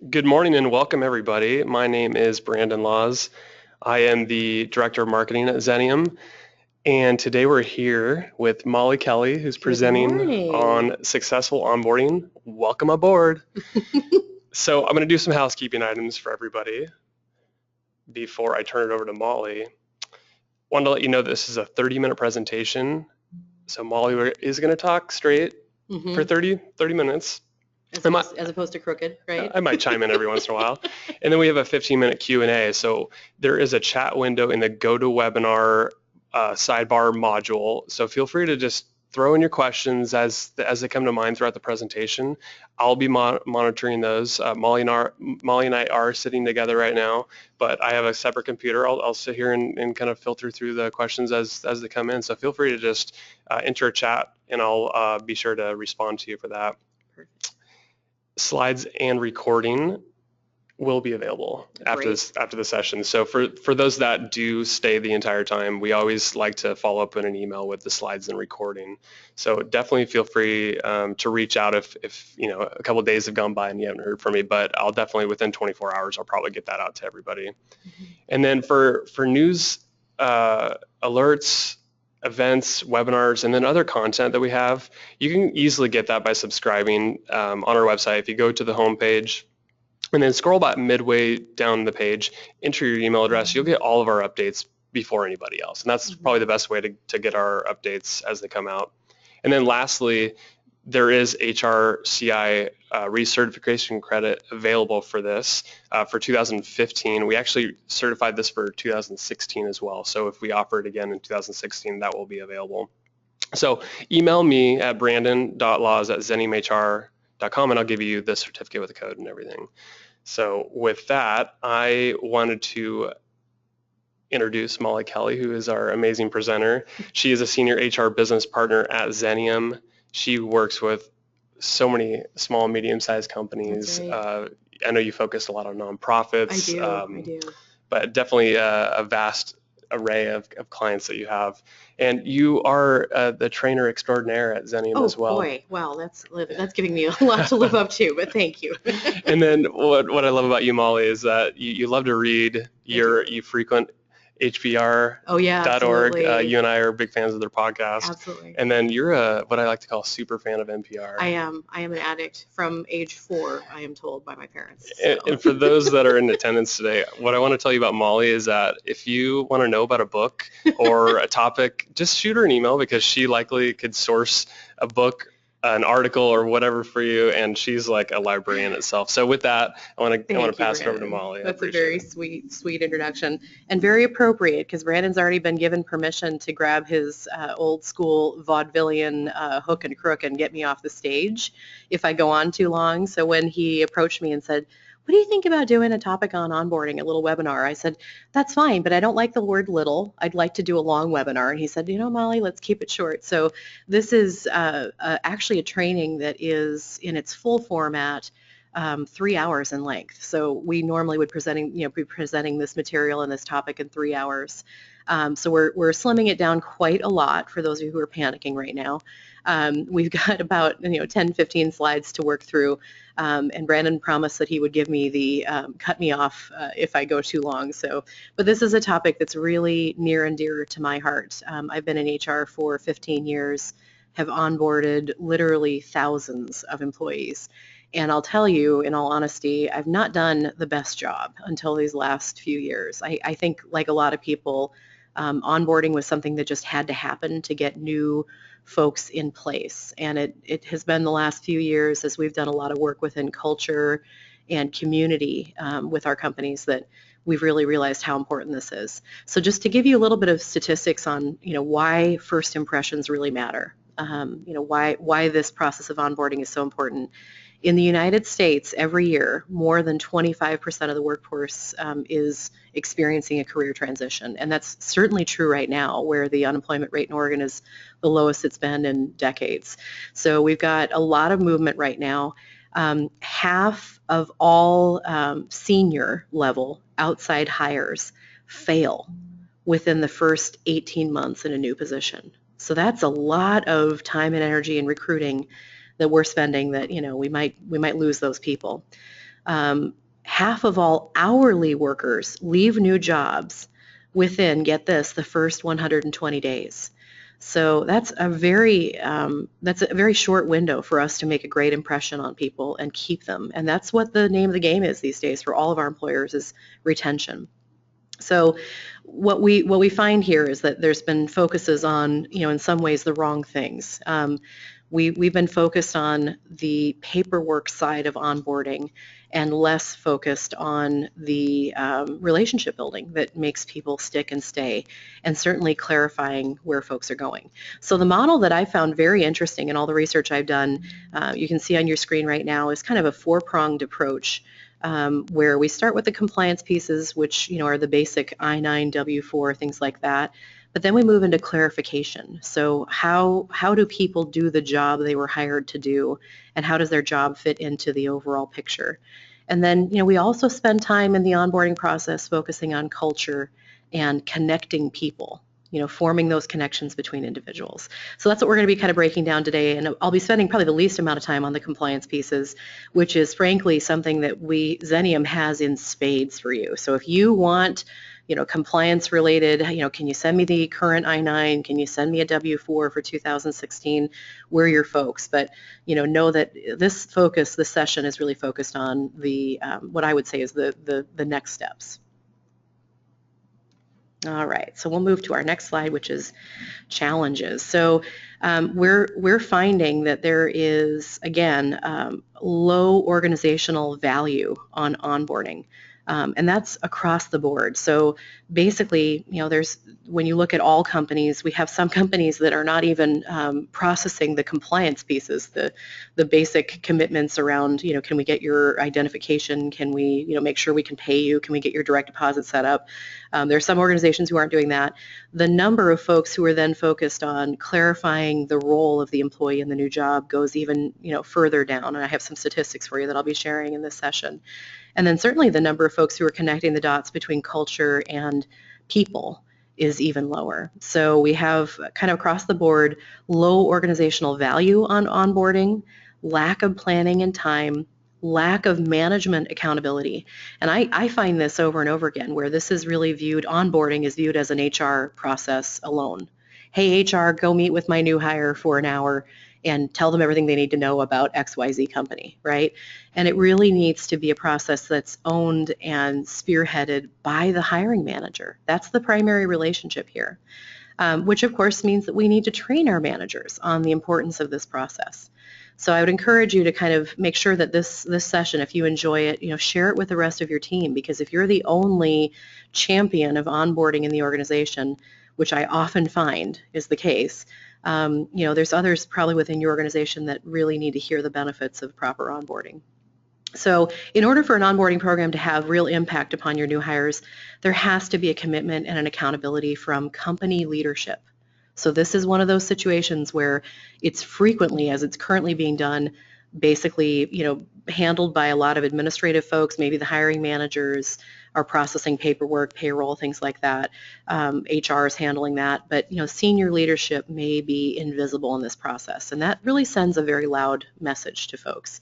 Good morning and welcome everybody. My name is Brandon Laws. I am the Director of Marketing at Xenium, and today we're here with Molly Kelley, who's Good presenting morning. on successful onboarding. Welcome aboard. So I'm going to do some housekeeping items for everybody before I turn it over to Molly. Wanted to let you know this is a 30-minute presentation. So Molly is going to talk straight for 30 minutes. As opposed to crooked, right? I might chime in every once in a while. And then we have a 15-minute Q&A. So there is a chat window in the GoToWebinar sidebar module. So feel free to just throw in your questions as they come to mind throughout the presentation. I'll be monitoring those. Molly and I are sitting together right now, but I have a separate computer. I'll sit here and kind of filter through the questions as they come in. So feel free to just enter a chat, and I'll be sure to respond to you for that. Perfect. Slides and recording will be available after the session. So for those that do stay the entire time, we always like to follow up in an email with the slides and recording. So definitely feel free to reach out if a couple of days have gone by and you haven't heard from me. But I'll definitely within 24 hours I'll probably get that out to everybody. Mm-hmm. And then for news alerts, events, webinars, and then other content that we have, you can easily get that by subscribing on our website. If you go to the homepage and then scroll about midway down the page, enter your email address, you'll get all of our updates before anybody else. And that's probably the best way to get our updates as they come out. And then lastly, there is HRCI recertification credit available for this for 2015. We actually certified this for 2016 as well. So if we offer it again in 2016, that will be available. So email me at brandon.laws@xeniumhr.com and I'll give you the certificate with the code and everything. So with that, I wanted to introduce Molly Kelley, who is our amazing presenter. She is a senior HR business partner at Xenium. She works with so many small and medium-sized companies. Right. I know you focus a lot on nonprofits. I do. But definitely a vast array of clients that you have. And you are the trainer extraordinaire at Xenium as well. Oh boy, wow, that's giving me a lot to live up to, but thank you. And then what I love about you, Molly, is that you love to read. You frequent HBR.org. Oh yeah, absolutely. You and I are big fans of their podcast. Absolutely. And then you're what I like to call a super fan of NPR. I am an addict from age 4, I am told by my parents. So. And for those that are in attendance today, what I want to tell you about Molly is that if you want to know about a book or a topic, just shoot her an email because she likely could source a book, an article or whatever for you, and she's like a library in itself. So with that, I want to pass it over to Molly. That's a very sweet introduction and very appropriate because Brandon's already been given permission to grab his old school vaudevillian hook and crook and get me off the stage if I go on too long. So when he approached me and said, what do you think about doing a topic on onboarding, a little webinar? I said, that's fine, but I don't like the word little. I'd like to do a long webinar. And he said, Molly, let's keep it short. So this is actually a training that is in its full format, 3 hours in length. So we normally would be presenting this material and this topic in 3 hours. So we're slimming it down quite a lot for those of you who are panicking right now. We've got about 10, 15 slides to work through, and Brandon promised that he would give me the cut me off if I go too long. But this is a topic that's really near and dear to my heart. I've been in HR for 15 years, have onboarded literally thousands of employees. And I'll tell you, in all honesty, I've not done the best job until these last few years. I think, like a lot of people, onboarding was something that just had to happen to get new folks in place. And it has been the last few years as we've done a lot of work within culture and community with our companies that we've really realized how important this is. So just to give you a little bit of statistics on why first impressions really matter, why this process of onboarding is so important. In the United States, every year, more than 25% of the workforce is experiencing a career transition. And that's certainly true right now, where the unemployment rate in Oregon is the lowest it's been in decades. So we've got a lot of movement right now. Half of all senior level outside hires fail within the first 18 months in a new position. So that's a lot of time and energy in recruiting that we're spending that we might lose those people. Half of all hourly workers leave new jobs within, get this, the first 120 days. So that's a very short window for us to make a great impression on people and keep them. And that's what the name of the game is these days for all of our employers, is retention. So what we find here is that there's been focuses on, in some ways, the wrong things. We've been focused on the paperwork side of onboarding and less focused on the relationship building that makes people stick and stay, and certainly clarifying where folks are going. So the model that I found very interesting in all the research I've done, you can see on your screen right now, is kind of a four-pronged approach. Where we start with the compliance pieces, which are the basic I-9, W-4, things like that. But then we move into clarification. So how do people do the job they were hired to do, and how does their job fit into the overall picture? And then we also spend time in the onboarding process focusing on culture and connecting people. Forming those connections between individuals. So that's what we're going to be kind of breaking down today, and I'll be spending probably the least amount of time on the compliance pieces, which is frankly something that Xenium has in spades for you. So if you want, compliance related, can you send me the current I-9? Can you send me a W-4 for 2016? We're your folks, but know that this session is really focused on the what I would say is the next steps. All right, so we'll move to our next slide, which is challenges. So we're finding that there is, again, low organizational value on onboarding. And that's across the board. So basically, when you look at all companies, we have some companies that are not even processing the compliance pieces, the basic commitments around, can we get your identification? Can we, make sure we can pay you? Can we get your direct deposit set up? There are some organizations who aren't doing that. The number of folks who are then focused on clarifying the role of the employee in the new job goes even, further down. And I have some statistics for you that I'll be sharing in this session. And then certainly the number of folks who are connecting the dots between culture and people is even lower. So we have kind of across the board low organizational value on onboarding, lack of planning and time, lack of management accountability. And I find this over and over again, where this is really viewed, onboarding is viewed as an HR process alone. Hey, HR, go meet with my new hire for an hour and tell them everything they need to know about XYZ company, right? And it really needs to be a process that's owned and spearheaded by the hiring manager. That's the primary relationship here, which of course means that we need to train our managers on the importance of this process. So I would encourage you to kind of make sure that this session, if you enjoy it, share it with the rest of your team, because if you're the only champion of onboarding in the organization, which I often find is the case, there's others probably within your organization that really need to hear the benefits of proper onboarding. So in order for an onboarding program to have real impact upon your new hires, there has to be a commitment and an accountability from company leadership. So this is one of those situations where it's frequently, as it's currently being done, basically, handled by a lot of administrative folks. Maybe the hiring managers are processing paperwork, payroll, things like that. HR is handling that, but senior leadership may be invisible in this process, and that really sends a very loud message to folks.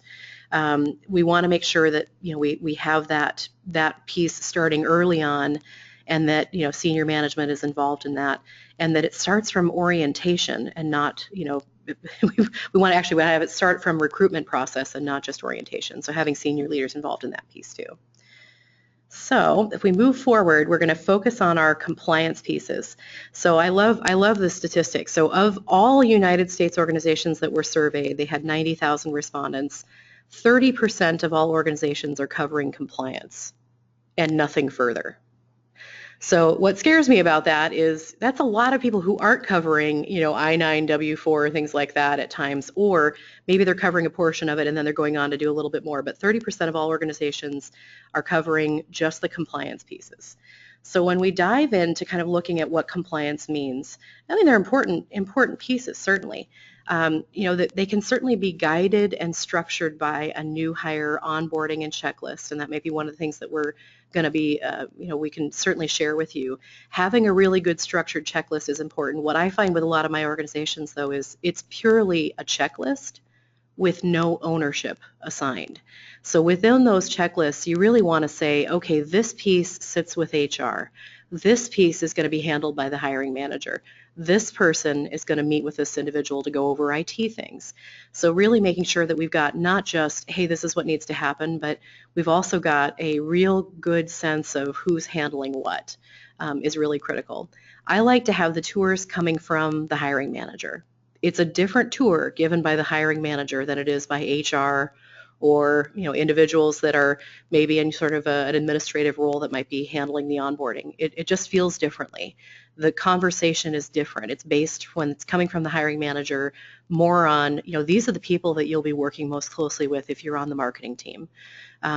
We want to make sure that we have that piece starting early on, and that senior management is involved in that, and that it starts from orientation and not we want to have it start from recruitment process and not just orientation. So having senior leaders involved in that piece too. So if we move forward, we're going to focus on our compliance pieces. So I love the statistics. So of all United States organizations that were surveyed, they had 90,000 respondents. 30% of all organizations are covering compliance and nothing further. So what scares me about that is that's a lot of people who aren't covering, I-9, W-4, things like that at times, or maybe they're covering a portion of it and then they're going on to do a little bit more. But 30% of all organizations are covering just the compliance pieces. So when we dive into kind of looking at what compliance means, I mean, they're important pieces, certainly. That they can certainly be guided and structured by a new hire onboarding and checklist, and that may be one of the things that we're going to be, we can certainly share with you. Having a really good structured checklist is important. What I find with a lot of my organizations, though, is it's purely a checklist with no ownership assigned. So within those checklists, you really want to say, okay, this piece sits with HR. This piece is going to be handled by the hiring manager. This person is going to meet with this individual to go over IT things. So really making sure that we've got not just, hey, this is what needs to happen, but we've also got a real good sense of who's handling what is really critical. I like to have the tours coming from the hiring manager. It's a different tour given by the hiring manager than it is by HR or individuals that are maybe in sort of an administrative role that might be handling the onboarding. It just feels differently. The conversation is different. It's based, when it's coming from the hiring manager, more on, these are the people that you'll be working most closely with if you're on the marketing team.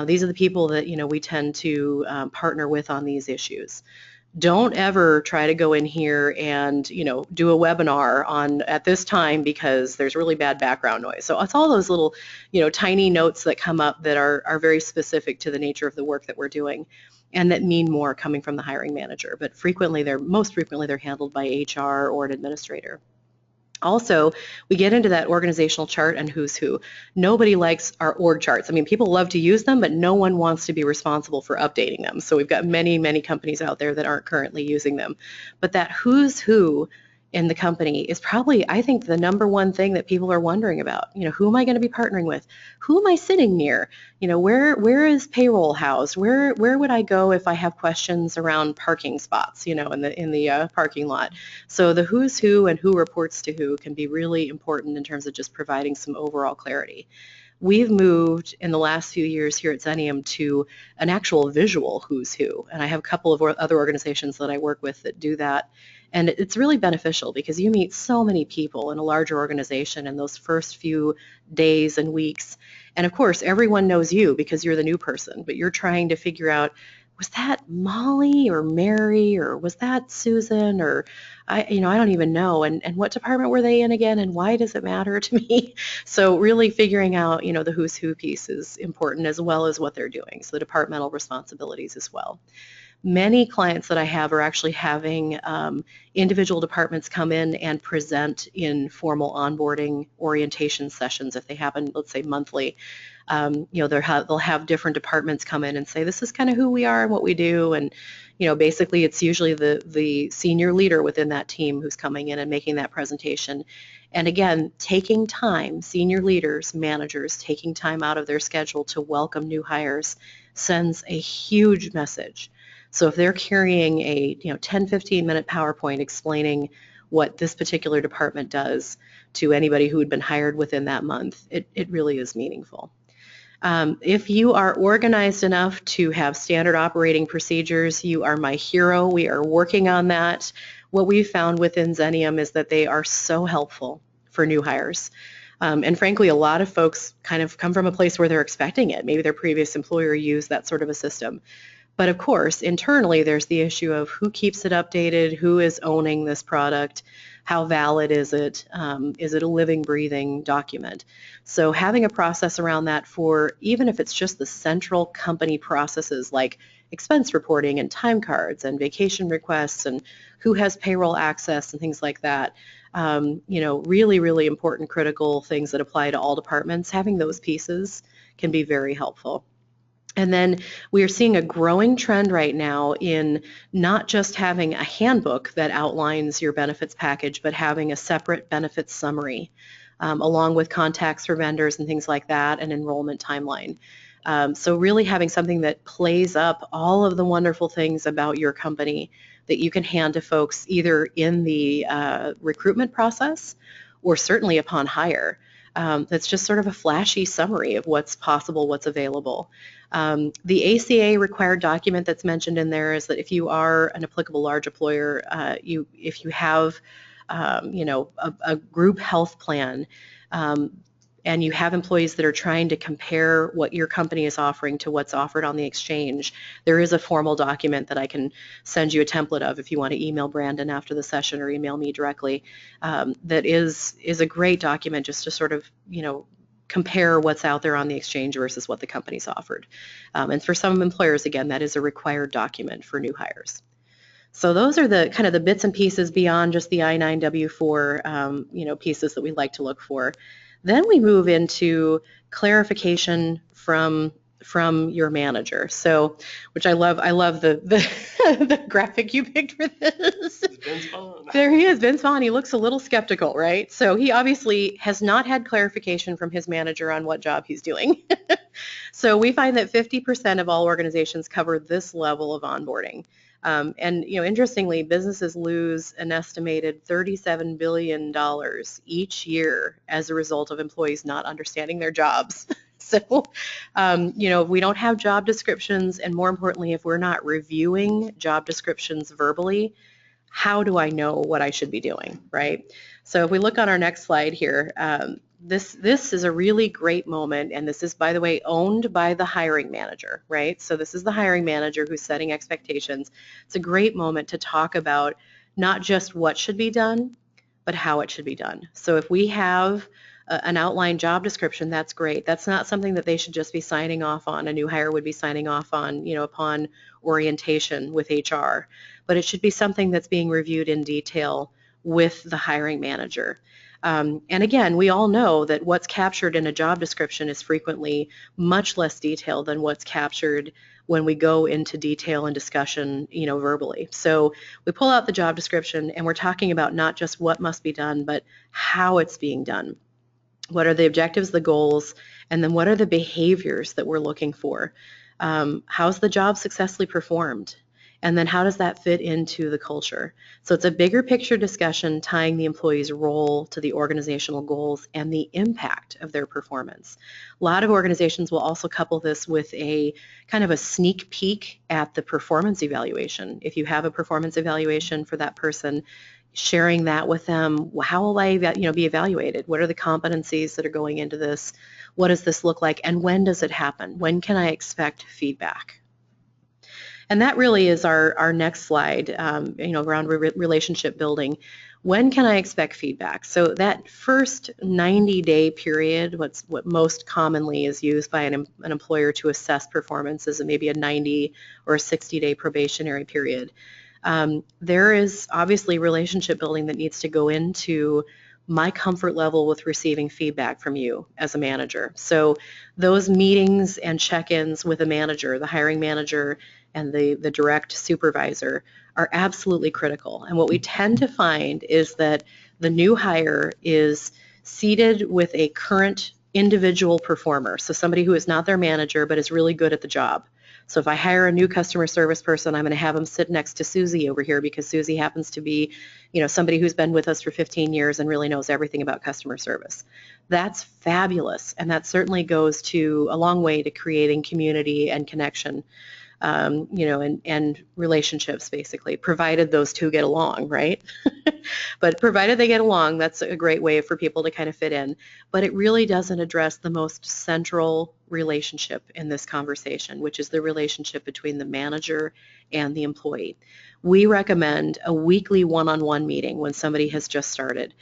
These are the people that we tend to partner with on these issues. Don't ever try to go in here and do a webinar on at this time because there's really bad background noise. So it's all those little tiny notes that come up that are very specific to the nature of the work that we're doing and that mean more coming from the hiring manager. But most frequently they're handled by HR or an administrator. Also, we get into that organizational chart and who's who. Nobody likes our org charts. I mean, people love to use them, but no one wants to be responsible for updating them. So we've got many, many companies out there that aren't currently using them. But that who's who in the company is probably, I think, the number one thing that people are wondering about. Who am I going to be partnering with? Who am I sitting near? Where is payroll housed? Where would I go if I have questions around parking spots, in the parking lot? So the who's who and who reports to who can be really important in terms of just providing some overall clarity. We've moved in the last few years here at Xenium to an actual visual who's who, and I have a couple of other organizations that I work with that do that. And it's really beneficial because you meet so many people in a larger organization in those first few days and weeks. And of course, everyone knows you because you're the new person, but you're trying to figure out, was that Molly or Mary or was that Susan or I don't even know. And what department were they in again and why does it matter to me? So really figuring out, the who's who piece is important as well as what they're doing. So the departmental responsibilities as well. Many clients that I have are actually having individual departments come in and present in formal onboarding orientation sessions if they happen, let's say, monthly. They'll have different departments come in and say, this is kind of who we are and what we do. And, basically it's usually the senior leader within that team who's coming in and making that presentation. And again, taking time, senior leaders, managers, taking time out of their schedule to welcome new hires sends a huge message. So if they're carrying a 10, 15-minute PowerPoint explaining what this particular department does to anybody who had been hired within that month, it really is meaningful. If you are organized enough to have standard operating procedures, you are my hero. We are working on that. What we've found within Xenium is that they are so helpful for new hires. And frankly, a lot of folks kind of come from a place where they're expecting it. Maybe their previous employer used that sort of a system. But of course, internally, there's the issue of who keeps it updated, who is owning this product, how valid is it a living, breathing document? So having a process around that for, even if it's just the central company processes like expense reporting and time cards and vacation requests and who has payroll access and things like that, really, really important, critical things that apply to all departments, having those pieces can be very helpful. And then we are seeing a growing trend right now in not just having a handbook that outlines your benefits package, but having a separate benefits summary, along with contacts for vendors and things like that, and enrollment timeline. So really having something that plays up all of the wonderful things about your company that you can hand to folks either in the recruitment process or certainly upon hire. That's just sort of a flashy summary of what's possible, what's available. The ACA required document that's mentioned in there is that if you are an applicable large employer, if you have a group health plan, and you have employees that are trying to compare what your company is offering to what's offered on the exchange, there is a formal document that I can send you a template of if you want to email Brandon after the session or email me directly. That is a great document just to sort of, compare what's out there on the exchange versus what the company's offered. And for some employers, again, that is a required document for new hires. So those are the kind of the bits and pieces beyond just the I-9W4, pieces that we like to look for. Then we move into clarification from your manager. So, which I love the the graphic you picked for this. Vince Vaughn. There he is, Vince Vaughn. He looks a little skeptical, right? So he obviously has not had clarification from his manager on what job he's doing. So we find that 50% of all organizations cover this level of onboarding. And interestingly, businesses lose an estimated $37 billion each year as a result of employees not understanding their jobs. So, if we don't have job descriptions, and more importantly, if we're not reviewing job descriptions verbally, how do I know what I should be doing, right? So if we look on our next slide here, this is a really great moment, and this is, by the way, owned by the hiring manager, right? So this is the hiring manager who's setting expectations. It's a great moment to talk about not just what should be done, but how it should be done. So if we have an outline job description, that's great. That's not something that they should just be signing off on. A new hire would be signing off on, upon orientation with HR. But it should be something that's being reviewed in detail with the hiring manager. And again, we all know that what's captured in a job description is frequently much less detailed than what's captured when we go into detail and discussion, verbally. So we pull out the job description and we're talking about not just what must be done, but how it's being done. What are the objectives, the goals, and then what are the behaviors that we're looking for? How's the job successfully performed? And then how does that fit into the culture? So it's a bigger picture discussion tying the employee's role to the organizational goals and the impact of their performance. A lot of organizations will also couple this with a kind of a sneak peek at the performance evaluation. If you have a performance evaluation for that person, sharing that with them. How will I be evaluated? What are the competencies that are going into this? What does this look like? And when does it happen? When can I expect feedback? And that really is our next slide, around relationship building. When can I expect feedback? So that first 90-day period, what most commonly is used by an employer to assess performance, is maybe a 90 or a 60-day probationary period. There is obviously relationship building that needs to go into my comfort level with receiving feedback from you as a manager. So those meetings and check-ins with a manager, the hiring manager and the direct supervisor, are absolutely critical. And what we tend to find is that the new hire is seated with a current individual performer, so somebody who is not their manager but is really good at the job. So if I hire a new customer service person, I'm going to have them sit next to Susie over here because Susie happens to be, somebody who's been with us for 15 years and really knows everything about customer service. That's fabulous, and that certainly goes a long way to creating community and connection, and relationships, basically, provided those two get along, right? But provided they get along, that's a great way for people to kind of fit in. But it really doesn't address the most central relationship in this conversation, which is the relationship between the manager and the employee. We recommend a weekly one-on-one meeting when somebody has just started.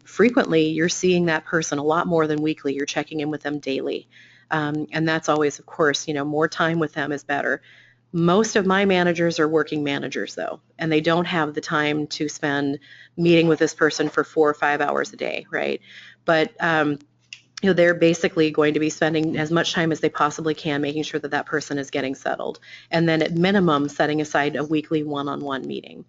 Frequently, you're seeing that person a lot more than weekly. You're checking in with them daily. And that's always, of course, more time with them is better. Most of my managers are working managers, though, and they don't have the time to spend meeting with this person for 4 or 5 hours a day, right? But they're basically going to be spending as much time as they possibly can making sure that that person is getting settled, and then at minimum setting aside a weekly one-on-one meeting.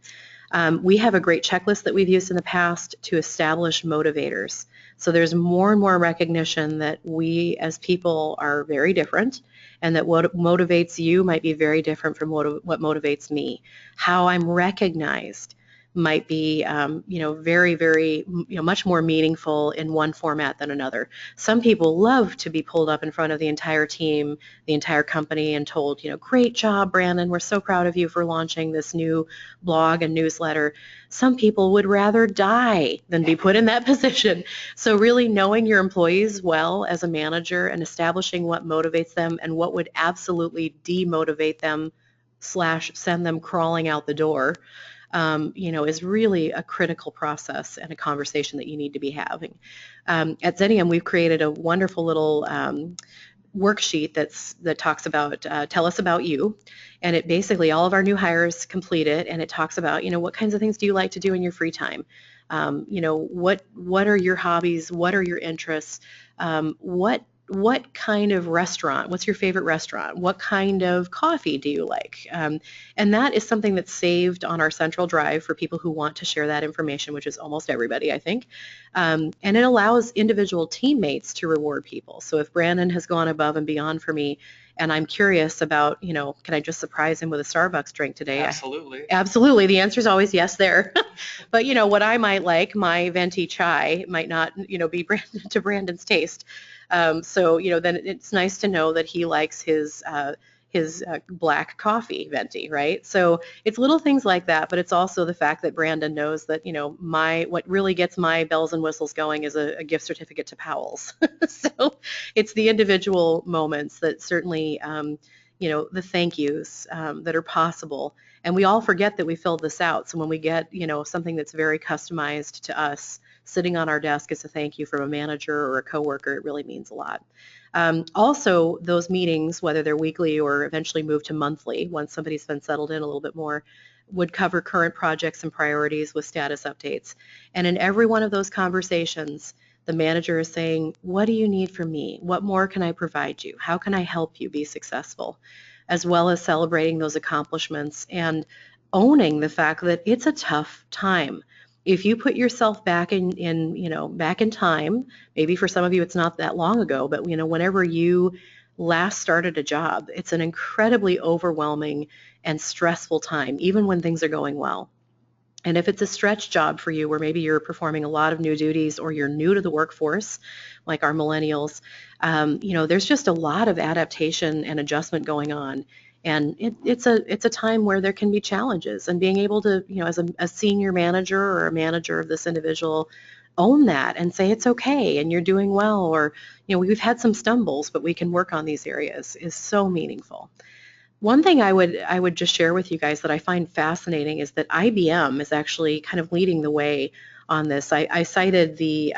We have a great checklist that we've used in the past to establish motivators. So there's more and more recognition that we as people are very different, and that what motivates you might be very different from what motivates me. How I'm recognized might be, very, very, much more meaningful in one format than another. Some people love to be pulled up in front of the entire team, the entire company, and told, great job, Brandon, we're so proud of you for launching this new blog and newsletter. Some people would rather die than be put in that position. So really knowing your employees well as a manager and establishing what motivates them and what would absolutely demotivate them / send them crawling out the door, is really a critical process and a conversation that you need to be having. At Xenium, we've created a wonderful little worksheet that talks about tell us about you, and it basically, all of our new hires complete it, and it talks about what kinds of things do you like to do in your free time. What are your hobbies? What are your interests? What kind of restaurant? What's your favorite restaurant? What kind of coffee do you like? And that is something that's saved on our central drive for people who want to share that information, which is almost everybody, I think. And it allows individual teammates to reward people. So if Brandon has gone above and beyond for me, and I'm curious about, can I just surprise him with a Starbucks drink today? Absolutely. Absolutely. The answer is always yes there. But, what I might like, my venti chai might not, be to Brandon's taste. So, then it's nice to know that he likes his black coffee venti, right? So it's little things like that, but it's also the fact that Brandon knows that, what really gets my bells and whistles going is a gift certificate to Powell's. So it's the individual moments that certainly, the thank yous that are possible. And we all forget that we filled this out. So when we get, something that's very customized to us, sitting on our desk as a thank you from a manager or a coworker, it really means a lot. Also, those meetings, whether they're weekly or eventually move to monthly, once somebody's been settled in a little bit more, would cover current projects and priorities with status updates. And in every one of those conversations, the manager is saying, what do you need from me? What more can I provide you? How can I help you be successful? As well as celebrating those accomplishments and owning the fact that it's a tough time. If you put yourself back back in time, maybe for some of you it's not that long ago, but whenever you last started a job, it's an incredibly overwhelming and stressful time, even when things are going well. And if it's a stretch job for you where maybe you're performing a lot of new duties or you're new to the workforce, like our millennials, there's just a lot of adaptation and adjustment going on. And it's a time where there can be challenges, and being able to, as a senior manager or a manager of this individual, own that and say it's okay and you're doing well, or, we've had some stumbles, but we can work on these areas, is so meaningful. One thing I would just share with you guys that I find fascinating is that IBM is actually kind of leading the way on this. I cited the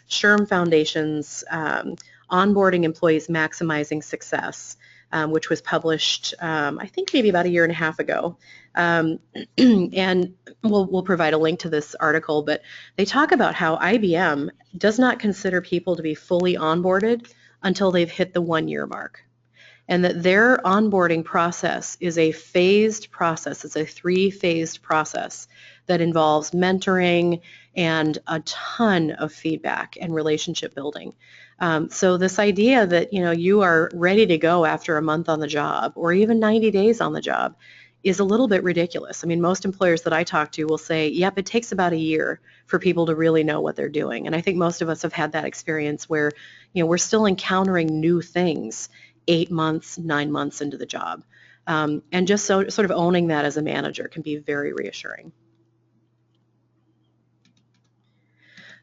SHRM Foundation's Onboarding Employees Maximizing Success, which was published, I think maybe about a year and a half ago. And we'll provide a link to this article, but they talk about how IBM does not consider people to be fully onboarded until they've hit the 1-year mark. And that their onboarding process is a phased process. It's a 3-phased process that involves mentoring and a ton of feedback and relationship building. So this idea that, you are ready to go after a month on the job or even 90 days on the job is a little bit ridiculous. I mean, most employers that I talk to will say, yep, it takes about a year for people to really know what they're doing. And I think most of us have had that experience where, we're still encountering new things 8 months, 9 months into the job. And just sort of owning that as a manager can be very reassuring.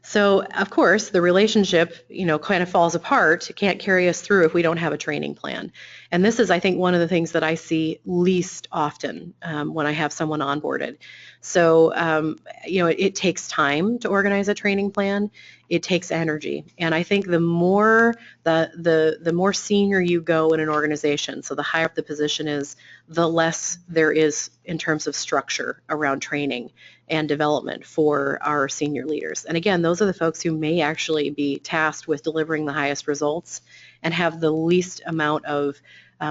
So, of course, the relationship, kind of falls apart. It can't carry us through if we don't have a training plan. And this is, I think, one of the things that I see least often when I have someone onboarded. So, it takes time to organize a training plan. It takes energy. And I think the more the more senior you go in an organization, so the higher up the position is, the less there is in terms of structure around training and development for our senior leaders. And again, those are the folks who may actually be tasked with delivering the highest results and have the least amount of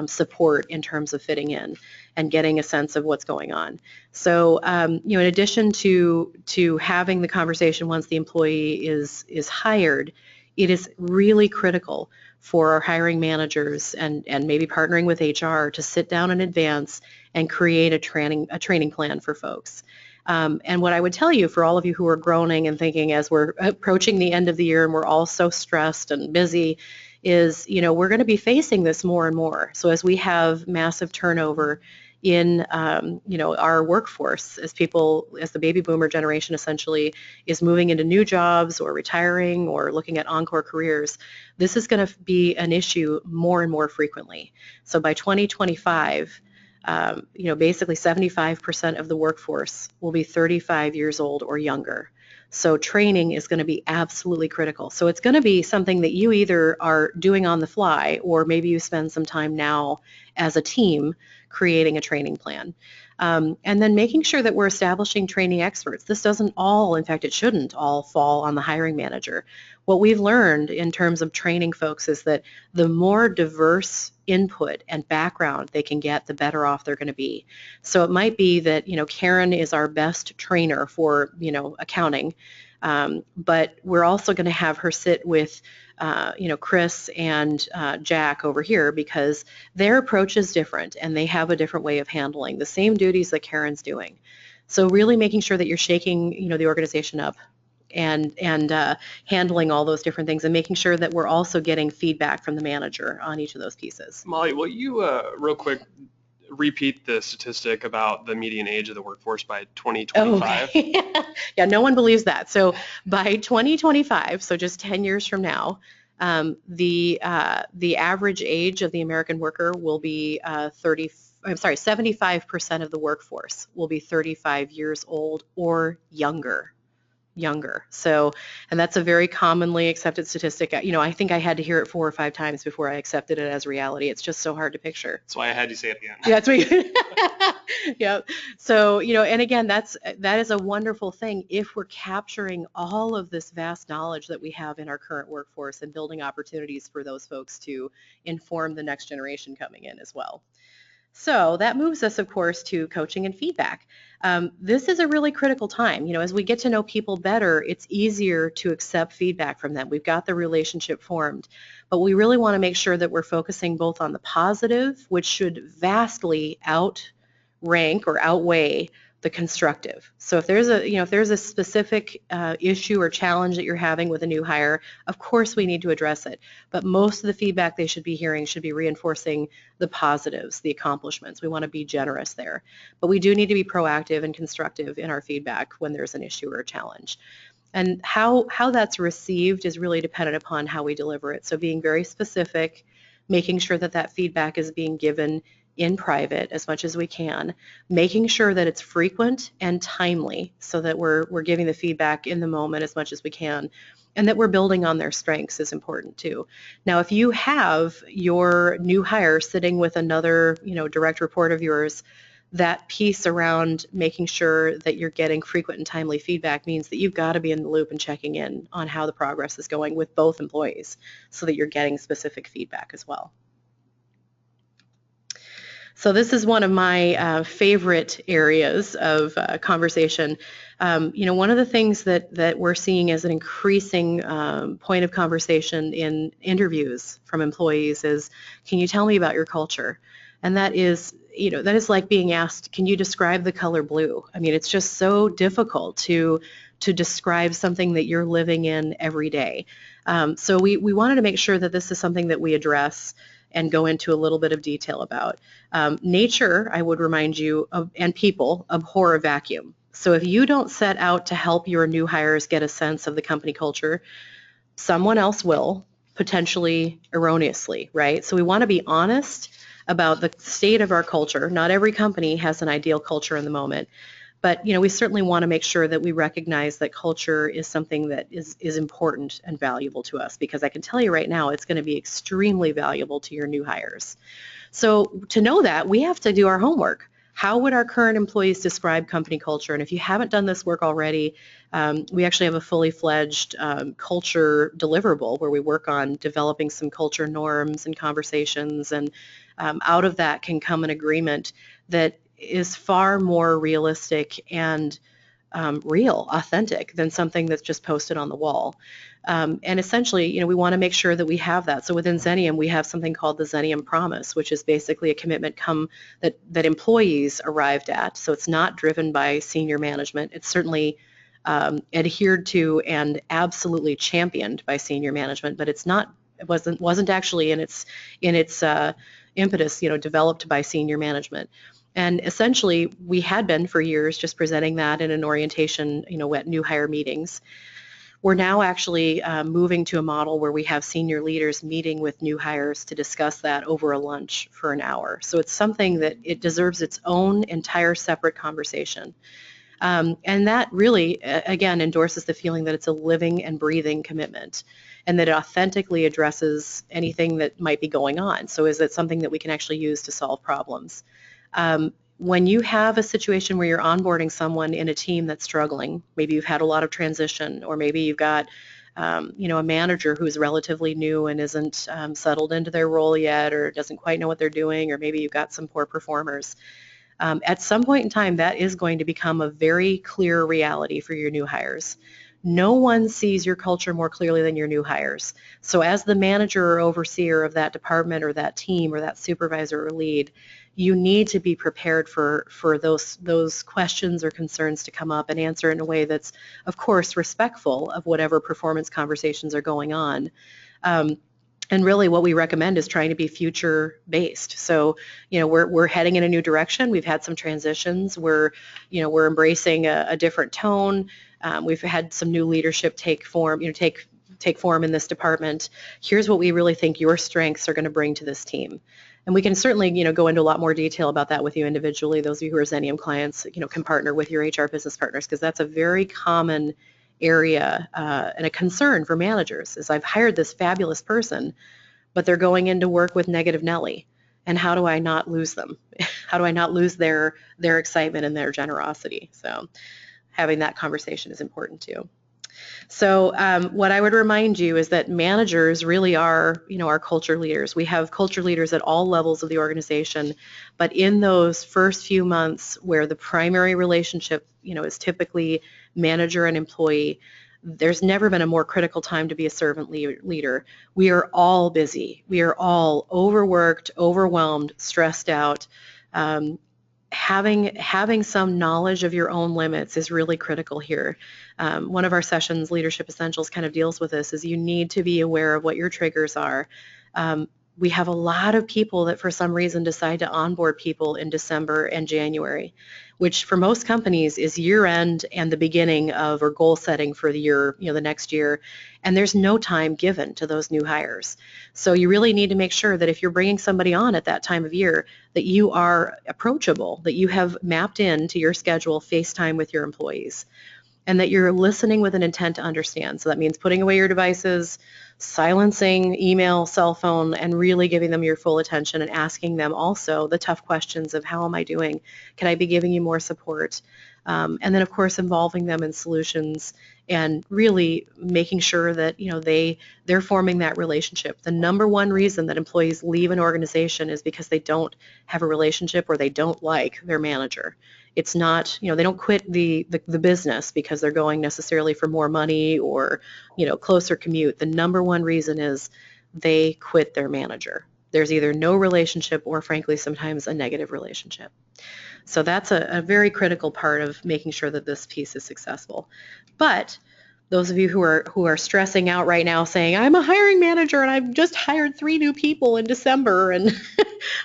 support in terms of fitting in and getting a sense of what's going on. So, in addition to having the conversation once the employee is hired, it is really critical for our hiring managers and maybe partnering with HR to sit down in advance and create a training plan for folks. And what I would tell you, for all of you who are groaning and thinking as we're approaching the end of the year and we're all so stressed and busy, is, we're going to be facing this more and more. So as we have massive turnover in, our workforce, as the baby boomer generation essentially is moving into new jobs or retiring or looking at encore careers, this is going to be an issue more and more frequently. So by 2025, basically 75% of the workforce will be 35 years old or younger. So training is going to be absolutely critical. So it's going to be something that you either are doing on the fly, or maybe you spend some time now as a team creating a training plan. And then making sure that we're establishing training experts. This doesn't all, in fact, it shouldn't all fall on the hiring manager. What we've learned in terms of training folks is that the more diverse input and background they can get, the better off they're going to be. So it might be that, Karen is our best trainer for, accounting, but we're also going to have her sit with Chris and Jack over here because their approach is different and they have a different way of handling the same duties that Karen's doing. So really making sure that you're shaking, the organization up and handling all those different things and making sure that we're also getting feedback from the manager on each of those pieces. Molly, will you real quick repeat the statistic about the median age of the workforce by 2025? Oh, okay. Yeah, no one believes that. So by 2025, so just 10 years from now, the average age of the American worker will be 75% of the workforce will be 35 years old or younger. So, and that's a very commonly accepted statistic. I think I had to hear it 4 or 5 times before I accepted it as reality. It's just so hard to picture. That's why I had you say it at the end. Yeah, that's what yeah. So, and again, that is a wonderful thing if we're capturing all of this vast knowledge that we have in our current workforce and building opportunities for those folks to inform the next generation coming in as well. So that moves us, of course, to coaching and feedback. This is a really critical time. As we get to know people better, it's easier to accept feedback from them. We've got the relationship formed, but we really want to make sure that we're focusing both on the positive, which should vastly outrank or outweigh the constructive. So if there's a specific issue or challenge that you're having with a new hire, of course we need to address it. But most of the feedback they should be hearing should be reinforcing the positives, the accomplishments. We want to be generous there. But we do need to be proactive and constructive in our feedback when there's an issue or a challenge. And how that's received is really dependent upon how we deliver it. So being very specific, making sure that feedback is being given in private as much as we can, making sure that it's frequent and timely so that we're giving the feedback in the moment as much as we can, and that we're building on their strengths is important too. Now, if you have your new hire sitting with another, direct report of yours, that piece around making sure that you're getting frequent and timely feedback means that you've got to be in the loop and checking in on how the progress is going with both employees so that you're getting specific feedback as well. So this is one of my favorite areas of conversation. One of the things that we're seeing as an increasing point of conversation in interviews from employees is, can you tell me about your culture? And that is like being asked, can you describe the color blue? I mean, it's just so difficult to describe something that you're living in every day. So we wanted to make sure that this is something that we address and go into a little bit of detail about. Nature, I would remind you, and people abhor a vacuum. So if you don't set out to help your new hires get a sense of the company culture, someone else will, potentially erroneously, right? So we want to be honest about the state of our culture. Not every company has an ideal culture in the moment. But we certainly want to make sure that we recognize that culture is something that is important and valuable to us, because I can tell you right now it's going to be extremely valuable to your new hires. So to know that, we have to do our homework. How would our current employees describe company culture? And if you haven't done this work already, we actually have a fully fledged culture deliverable where we work on developing some culture norms and conversations, and out of that can come an agreement that is far more realistic and real, authentic than something that's just posted on the wall. And essentially, we want to make sure that we have that. So within Xenium, we have something called the Xenium Promise, which is basically a commitment that employees arrived at. So it's not driven by senior management. It's certainly adhered to and absolutely championed by senior management, but it wasn't actually in its impetus, developed by senior management. And essentially, we had been for years just presenting that in an orientation, at new hire meetings. We're now actually moving to a model where we have senior leaders meeting with new hires to discuss that over a lunch for an hour. So it's something that it deserves its own entire separate conversation. And that really, again, endorses the feeling that it's a living and breathing commitment, and that it authentically addresses anything that might be going on. So is it something that we can actually use to solve problems? When you have a situation where you're onboarding someone in a team that's struggling, maybe you've had a lot of transition, or maybe you've got a manager who's relatively new and isn't settled into their role yet, or doesn't quite know what they're doing, or maybe you've got some poor performers. At some point in time, that is going to become a very clear reality for your new hires. No one sees your culture more clearly than your new hires. So as the manager or overseer of that department or that team or that supervisor or lead, you need to be prepared for those questions or concerns to come up and answer in a way that's, of course, respectful of whatever performance conversations are going on. And really what we recommend is trying to be future based. So, we're heading in a new direction. We've had some transitions. We're embracing a different tone. We've had some new leadership take form in this department. Here's what we really think your strengths are going to bring to this team. And we can certainly, go into a lot more detail about that with you individually. Those of you who are Xenium clients, can partner with your HR business partners, because that's a very common area and a concern for managers is I've hired this fabulous person, but they're going into work with negative Nelly. And how do I not lose them? How do I not lose their excitement and their generosity? So having that conversation is important too. So what I would remind you is that managers really are, our culture leaders. We have culture leaders at all levels of the organization, but in those first few months where the primary relationship, is typically manager and employee, there's never been a more critical time to be a servant leader. We are all busy. We are all overworked, overwhelmed, stressed out. Having some knowledge of your own limits is really critical here. One of our sessions, Leadership Essentials, kind of deals with this, is you need to be aware of what your triggers are. We have a lot of people that for some reason decide to onboard people in December and January, which for most companies is year end and the beginning of or goal setting for the year, the next year, and there's no time given to those new hires. So you really need to make sure that if you're bringing somebody on at that time of year, that you are approachable, that you have mapped into your schedule FaceTime with your employees, and that you're listening with an intent to understand. So that means putting away your devices, silencing email, cell phone, and really giving them your full attention and asking them also the tough questions of how am I doing? Can I be giving you more support? And then, of course, involving them in solutions and really making sure that they're forming that relationship. The number one reason that employees leave an organization is because they don't have a relationship or they don't like their manager. It's not, they don't quit the business because they're going necessarily for more money or, closer commute. The number one reason is they quit their manager. There's either no relationship or, frankly, sometimes a negative relationship. So that's a very critical part of making sure that this piece is successful. But those of you who are stressing out right now saying, I'm a hiring manager and I've just hired 3 new people in December and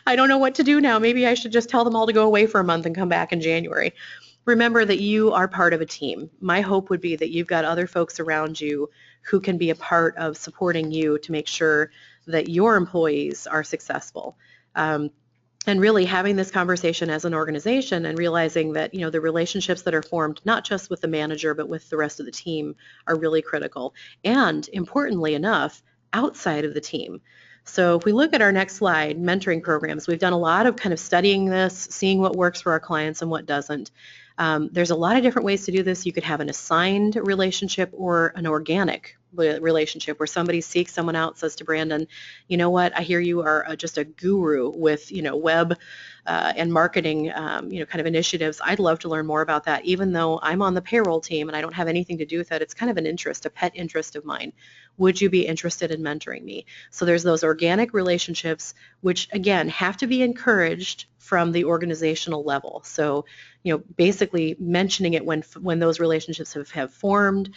I don't know what to do now. Maybe I should just tell them all to go away for a month and come back in January. Remember that you are part of a team. My hope would be that you've got other folks around you who can be a part of supporting you to make sure that your employees are successful. And really having this conversation as an organization and realizing that, the relationships that are formed, not just with the manager, but with the rest of the team are really critical. And importantly enough, outside of the team. So if we look at our next slide, mentoring programs, we've done a lot of kind of studying this, seeing what works for our clients and what doesn't. There's a lot of different ways to do this. You could have an assigned relationship or an organic relationship where somebody seeks someone out, says to Brandon, you know what, I hear you are just a guru with, web and marketing, kind of initiatives. I'd love to learn more about that. Even though I'm on the payroll team and I don't have anything to do with that, it's kind of an interest, a pet interest of mine. Would you be interested in mentoring me? So there's those organic relationships, which again have to be encouraged from the organizational level. So, basically mentioning it when those relationships have formed,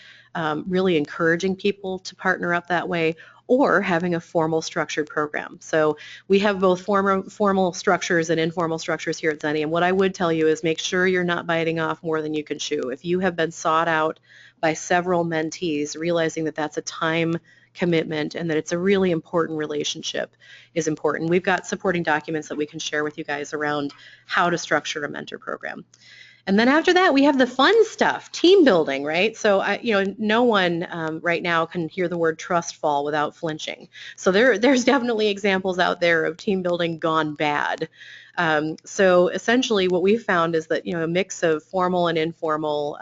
really encouraging people to partner up that way, or having a formal structured program. So we have both formal structures and informal structures here at Xenium. What I would tell you is make sure you're not biting off more than you can chew. If you have been sought out by several mentees, realizing that that's a time commitment and that it's a really important relationship is important. We've got supporting documents that we can share with you guys around how to structure a mentor program. And then after that, we have the fun stuff, team building, right? So, no one right now can hear the word trust fall without flinching. So there's definitely examples out there of team building gone bad. So essentially what we've found is that, a mix of formal and informal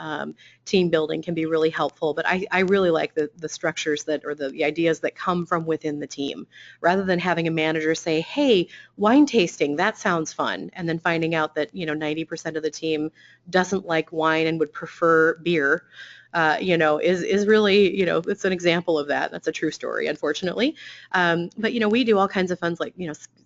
team building can be really helpful, but I really like the structures that, or the ideas that come from within the team, rather than having a manager say, hey, wine tasting, that sounds fun, and then finding out that 90% of the team doesn't like wine and would prefer beer. Is really, it's an example of that. That's a true story, unfortunately. But we do all kinds of fun, like,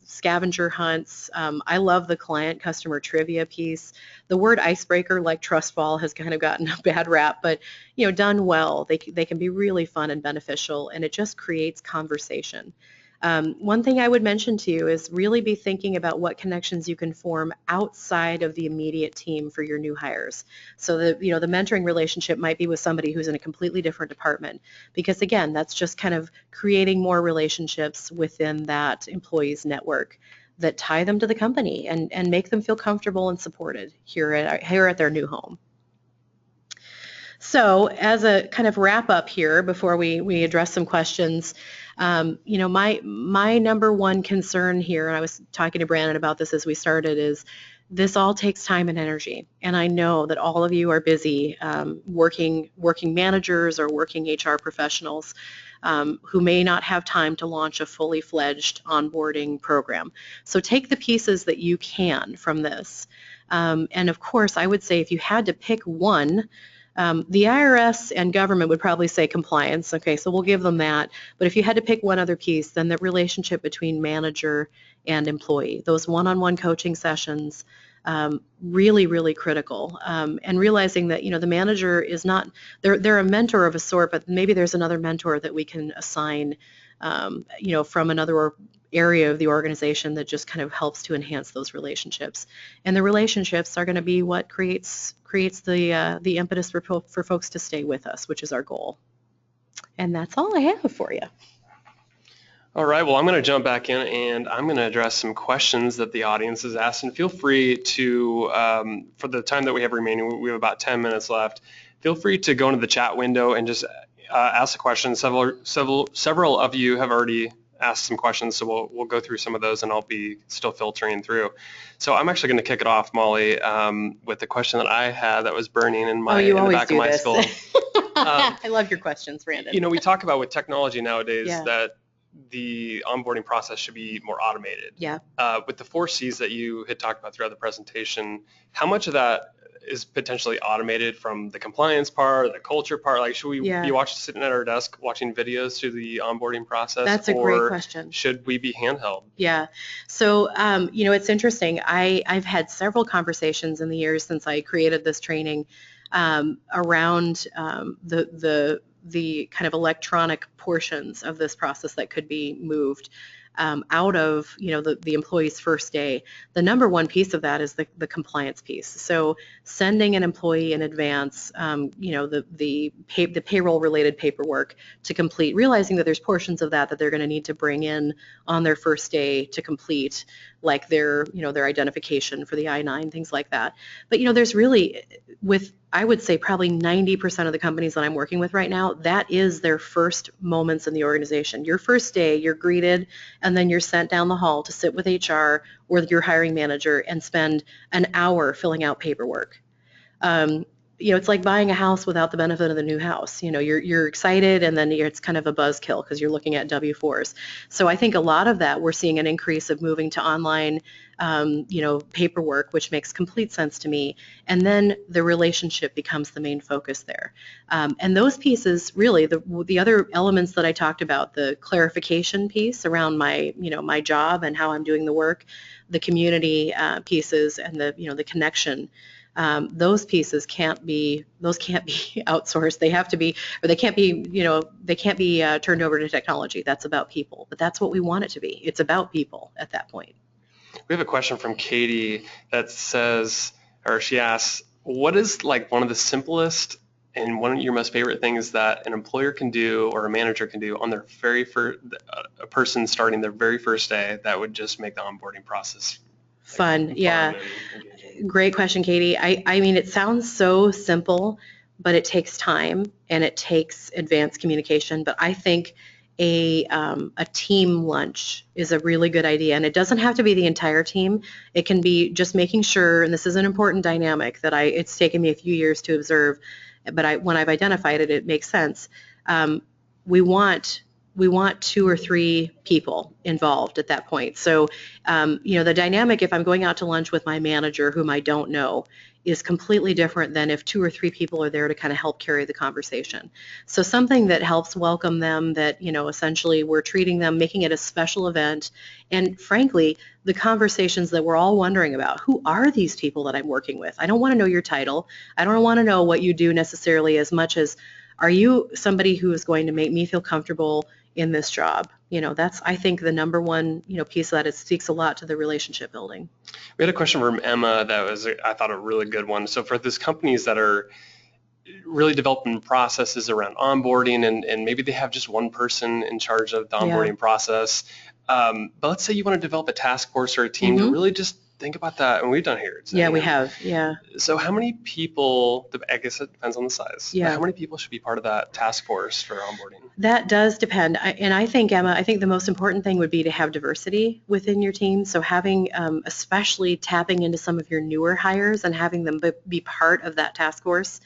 scavenger hunts. I love the client customer trivia piece. The word icebreaker, like trust fall, has kind of gotten a bad rap, but done well, they can be really fun and beneficial, and it just creates conversation. One thing I would mention to you is really be thinking about what connections you can form outside of the immediate team for your new hires. So the mentoring relationship might be with somebody who's in a completely different department, because again, that's just kind of creating more relationships within that employee's network that tie them to the company and make them feel comfortable and supported here at their new home. So as a kind of wrap up here before we address some questions, my number one concern here, and I was talking to Brandon about this as we started, is this all takes time and energy. And I know that all of you are busy working managers or working HR professionals who may not have time to launch a fully fledged onboarding program. So take the pieces that you can from this. And of course, I would say if you had to pick one, the IRS and government would probably say compliance. Okay, so we'll give them that. But if you had to pick one other piece, then the relationship between manager and employee, those one-on-one coaching sessions, really, really critical. And realizing that, the manager is not, they're a mentor of a sort, but maybe there's another mentor that we can assign, from another area of the organization that just kind of helps to enhance those relationships. And the relationships are going to be what creates the impetus for folks to stay with us, which is our goal. And that's all I have for you. All right, well, I'm going to jump back in and I'm going to address some questions that the audience has asked. And feel free to, for the time that we have remaining, we have about 10 minutes left, feel free to go into the chat window and just ask a question. Several of you have already asked some questions, so we'll go through some of those and I'll be still filtering through. So I'm actually going to kick it off, Molly, with the question that I had that was burning in the back of my skull. I love your questions, Brandon. We talk about with technology nowadays that the onboarding process should be more automated. Yeah. With the 4 C's that you had talked about throughout the presentation, how much of that is potentially automated from the compliance part, the culture part? Like, should we be sitting at our desk watching videos through the onboarding process? That's a great question. Should we be handheld? Yeah. So, it's interesting. I've had several conversations in the years since I created this training around the kind of electronic portions of this process that could be moved out of the employee's first day. The number one piece of that is the compliance piece. So sending an employee in advance, the payroll related paperwork to complete, realizing that there's portions of that they're going to need to bring in on their first day to complete, like their identification for the I-9, things like that. But there's really, I would say probably 90% of the companies that I'm working with right now, that is their first moments in the organization. Your first day, you're greeted, and then you're sent down the hall to sit with HR or your hiring manager and spend an hour filling out paperwork. It's like buying a house without the benefit of the new house. You're excited, and then it's kind of a buzzkill because you're looking at W-4s. So I think a lot of that, we're seeing an increase of moving to online, paperwork, which makes complete sense to me. And then the relationship becomes the main focus there. And those pieces, really, the other elements that I talked about, the clarification piece around my job and how I'm doing the work, the community pieces, and the connection. Those pieces can't be outsourced. They have to be, or they can't be turned over to technology. That's about people, but that's what we want it to be. It's about people at that point. We have a question from Katie that says, or she asks, what is like one of the simplest and one of your most favorite things that an employer can do or a manager can do on their very first, a person starting their very first day that would just make the onboarding process fun? Yeah. Great question, Katie. I mean, it sounds so simple, but it takes time and it takes advanced communication. But I think a team lunch is a really good idea. And it doesn't have to be the entire team. It can be just making sure, and this is an important dynamic that it's taken me a few years to observe, but when I've identified it, it makes sense. We want 2 or 3 people involved at that point. So, the dynamic, if I'm going out to lunch with my manager whom I don't know, is completely different than if 2 or 3 people are there to kind of help carry the conversation. So something that helps welcome them, that, essentially we're treating them, making it a special event, and frankly, the conversations that we're all wondering about. Who are these people that I'm working with? I don't want to know your title. I don't want to know what you do necessarily as much as, are you somebody who is going to make me feel comfortable in this job? That's, I think, the number one, piece of that. It speaks a lot to the relationship building. We had a question from Emma that was, I thought, a really good one. So for those companies that are really developing processes around onboarding, and maybe they have just one person in charge of the onboarding process, but let's say you want to develop a task force or a team to really just think about that, and we've done here at Xenium. Yeah, we have, yeah. So how many people, I guess it depends on the size, but how many people should be part of that task force for onboarding? That does depend. And I think, Emma, I think the most important thing would be to have diversity within your team. So having, especially tapping into some of your newer hires and having them be part of that task force.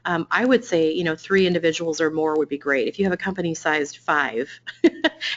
I would say, 3 individuals or more would be great. If you have a company sized 5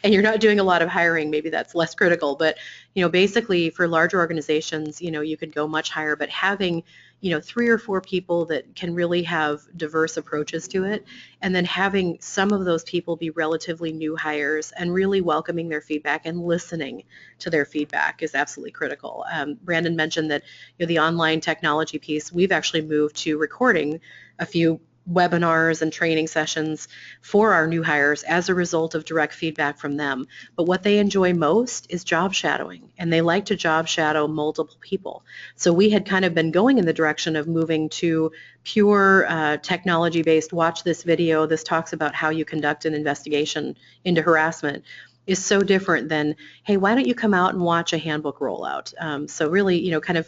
and you're not doing a lot of hiring, maybe that's less critical. But, basically for larger organizations, you could go much higher. But having, 3 or 4 people that can really have diverse approaches to it, and then having some of those people be relatively new hires and really welcoming their feedback and listening to their feedback is absolutely critical. Brandon mentioned that, the online technology piece, we've actually moved to recording a few webinars and training sessions for our new hires as a result of direct feedback from them. But what they enjoy most is job shadowing, and they like to job shadow multiple people. So we had kind of been going in the direction of moving to pure technology-based, watch this video, this talks about how you conduct an investigation into harassment, is so different than, hey, why don't you come out and watch a handbook rollout? So really, kind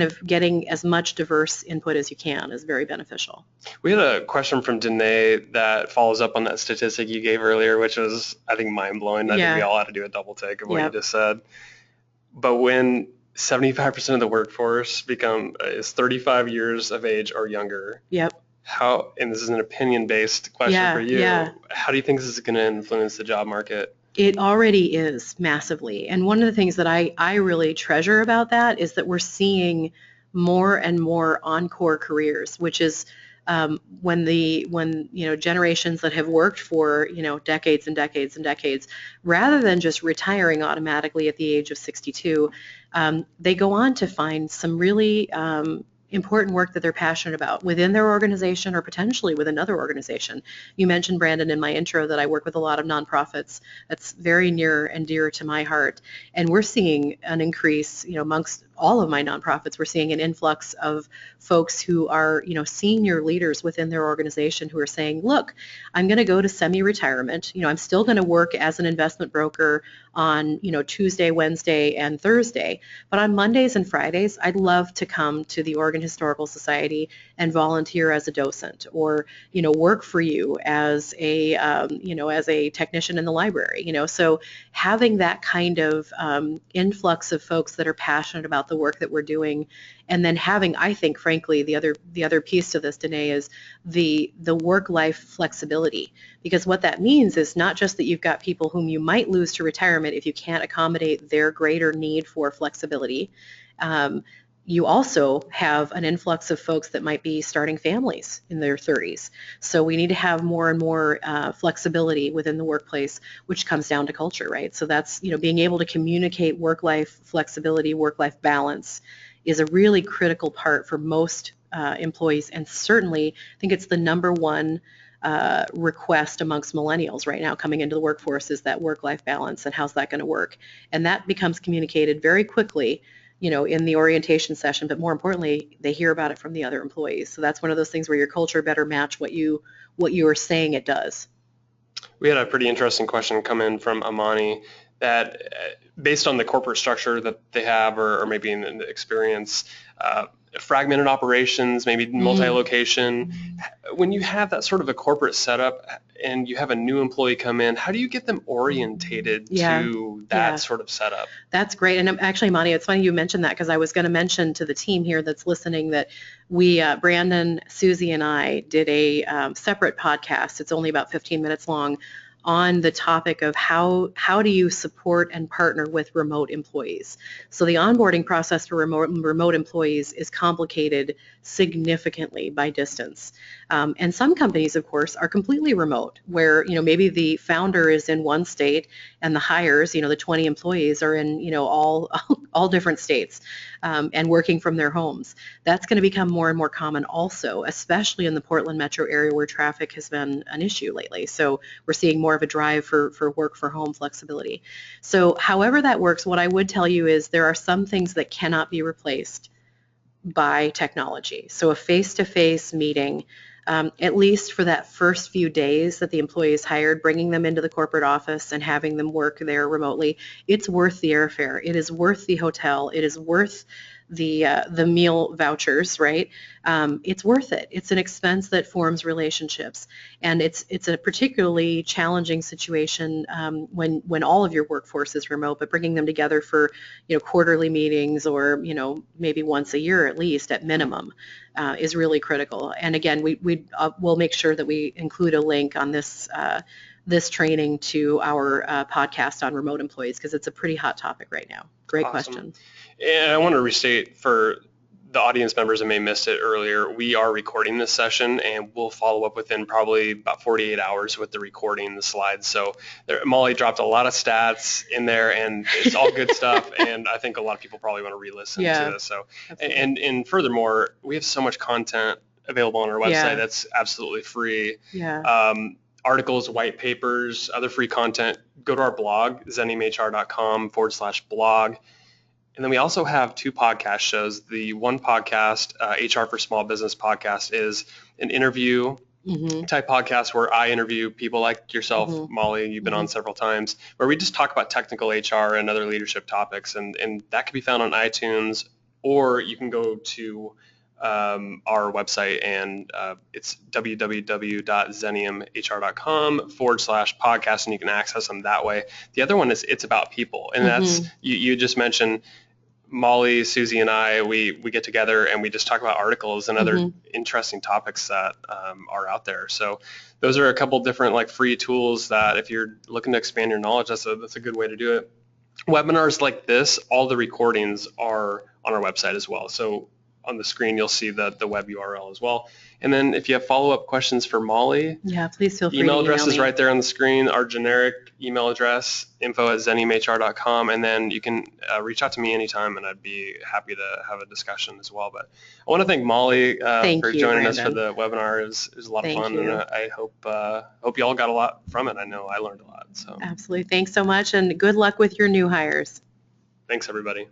of getting as much diverse input as you can is very beneficial. We had a question from Danae that follows up on that statistic you gave earlier, which was, I think, mind-blowing. I think we all had to do a double take of what you just said. But when 75% of the workforce is 35 years of age or younger, how, and this is an opinion-based question for you, how do you think this is going to influence the job market? It already is massively. And one of the things that I really treasure about that is that we're seeing more and more encore careers, which is when generations that have worked for decades and decades and decades, rather than just retiring automatically at the age of 62, they go on to find some really important work that they're passionate about within their organization or potentially with another organization. You mentioned, Brandon, in my intro that I work with a lot of nonprofits. That's very near and dear to my heart. And we're seeing an increase, amongst all of my nonprofits, we're seeing an influx of folks who are, senior leaders within their organization who are saying, look, I'm going to go to semi-retirement. I'm still going to work as an investment broker on, Tuesday, Wednesday, and Thursday. But on Mondays and Fridays, I'd love to come to the Oregon Historical Society and volunteer as a docent, or, work for you as a, as a technician in the library. So having that kind of influx of folks that are passionate about the work that we're doing, and then having, I think, frankly, the other piece to this, Danae, is the work-life flexibility. Because what that means is not just that you've got people whom you might lose to retirement if you can't accommodate their greater need for flexibility. You also have an influx of folks that might be starting families in their 30s. So we need to have more and more flexibility within the workplace, which comes down to culture, right? So that's, being able to communicate work-life flexibility, work-life balance is a really critical part for most employees, and certainly I think it's the number one request amongst millennials right now coming into the workforce, is that work-life balance, and how's that going to work? And that becomes communicated very quickly, in the orientation session, but more importantly, they hear about it from the other employees. So that's one of those things where your culture better match what you are saying it does. We had a pretty interesting question come in from Amani that based on the corporate structure that they have, or maybe in the experience, fragmented operations, maybe multi-location. When you have that sort of a corporate setup and you have a new employee come in, how do you get them orientated to that sort of setup? That's great. And actually, Monty, it's funny you mentioned that, because I was going to mention to the team here that's listening that we, Brandon, Susie, and I did a separate podcast. It's only about 15 minutes long, on the topic of how do you support and partner with remote employees. So the onboarding process for remote employees is complicated significantly by distance. And some companies, of course, are completely remote, where maybe the founder is in one state and the hires, the 20 employees are in all different states and working from their homes. That's going to become more and more common also, especially in the Portland metro area where traffic has been an issue lately. So we're seeing more of a drive for work for home flexibility. So however that works, what I would tell you is there are some things that cannot be replaced by technology. So a face-to-face meeting, at least for that first few days that the employee is hired, bringing them into the corporate office and having them work there remotely, it's worth the airfare. It is worth the hotel. It is worth the meal vouchers, right? It's worth it. It's an expense that forms relationships, and it's a particularly challenging situation when all of your workforce is remote. But bringing them together for quarterly meetings, or maybe once a year at least at minimum, is really critical. And again, we'll make sure that we include a link on this training to our podcast on remote employees, because it's a pretty hot topic right now. Great question. And I want to restate for the audience members that may have missed it earlier, we are recording this session, and we'll follow up within probably about 48 hours with the recording, the slides. So Molly dropped a lot of stats in there, and it's all good stuff. And I think a lot of people probably want to re-listen to this. So, and furthermore, we have so much content available on our website that's absolutely free. Articles, white papers, other free content. Go to our blog, xeniumhr.com/blog. And then we also have 2 podcast shows. The one podcast, HR for Small Business podcast, is an interview type podcast where I interview people like yourself, Molly, you've been on several times, where we just talk about technical HR and other leadership topics. And that can be found on iTunes, or you can go to our website, and it's www.xeniumhr.com/podcast, and you can access them that way. The other one is It's About People, and that's, you just mentioned, Molly, Susie, and I, we get together and we just talk about articles and other interesting topics that are out there. So those are a couple different free tools that if you're looking to expand your knowledge, that's a good way to do it. Webinars like this, all the recordings are on our website as well. So on the screen, you'll see the web URL as well. And then if you have follow-up questions for Molly, please feel free email to address is right there on the screen, our generic email address, info@xeniumhr.com, and then you can reach out to me anytime, and I'd be happy to have a discussion as well. But I want to thank Molly for joining us for the webinar. It was a lot of fun, and I hope you all got a lot from it. I know I learned a lot. So absolutely. Thanks so much, and good luck with your new hires. Thanks, everybody.